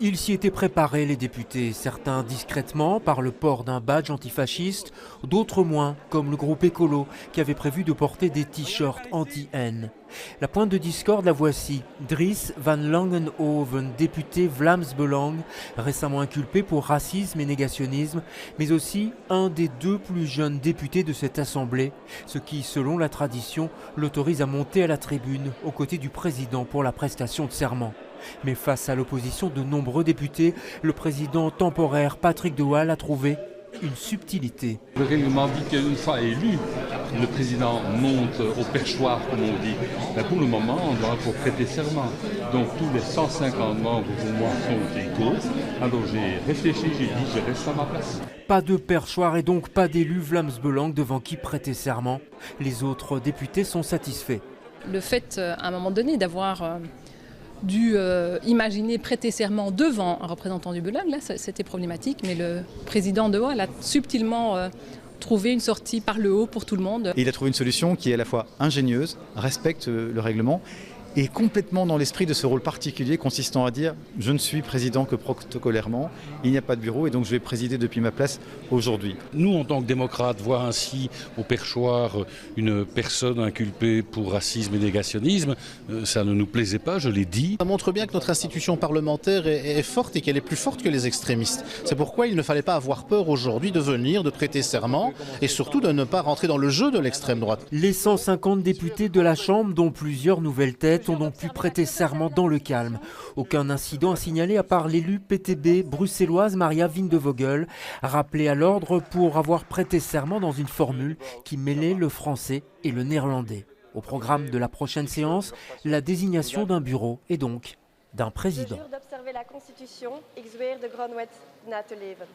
Ils s'y étaient préparés, les députés, certains discrètement par le port d'un badge antifasciste, d'autres moins, comme le groupe écolo qui avait prévu de porter des t-shirts anti-haine. La pointe de discorde, la voici. Dries van Langenhoven, député Vlaams-Belang, récemment inculpé pour racisme et négationnisme, mais aussi un des deux plus jeunes députés de cette assemblée, ce qui, selon la tradition, l'autorise à monter à la tribune aux côtés du président pour la prestation de serment. Mais face à l'opposition de nombreux députés, le président temporaire Patrick de Waal a trouvé une subtilité. Le règlement dit qu'une fois élu, le président monte au perchoir, comme on dit. Mais pour le moment, on doit pour prêter serment. Donc tous les 150 membres pour moi sont égaux. Alors j'ai réfléchi, j'ai dit je reste à ma place. Pas de perchoir et donc pas d'élu Vlaams-Belang devant qui prêter serment. Les autres députés sont satisfaits. Le fait, à un moment donné, d'avoir dû imaginer prêter serment devant un représentant du Belang, là c'était problématique, mais le président de Waal a subtilement trouvé une sortie par le haut pour tout le monde. Et il a trouvé une solution qui est à la fois ingénieuse, respecte le règlement, et complètement dans l'esprit de ce rôle particulier consistant à dire « je ne suis président que protocolairement, il n'y a pas de bureau et donc je vais présider depuis ma place aujourd'hui ». Nous, en tant que démocrates, voir ainsi au perchoir une personne inculpée pour racisme et négationnisme, ça ne nous plaisait pas, je l'ai dit. Ça montre bien que notre institution parlementaire est forte et qu'elle est plus forte que les extrémistes. C'est pourquoi il ne fallait pas avoir peur aujourd'hui de venir, de prêter serment et surtout de ne pas rentrer dans le jeu de l'extrême droite. Les 150 députés de la Chambre, dont plusieurs nouvelles têtes, ont donc pu prêter serment dans le calme. Aucun incident à signaler à part l'élu PTB bruxelloise Maria Vindevogel, rappelée à l'ordre pour avoir prêté serment dans une formule qui mêlait le français et le néerlandais. Au programme de la prochaine séance, la désignation d'un bureau et donc d'un président. Je jure d'observer la Constitution, ik zweer de grondwet na te leven.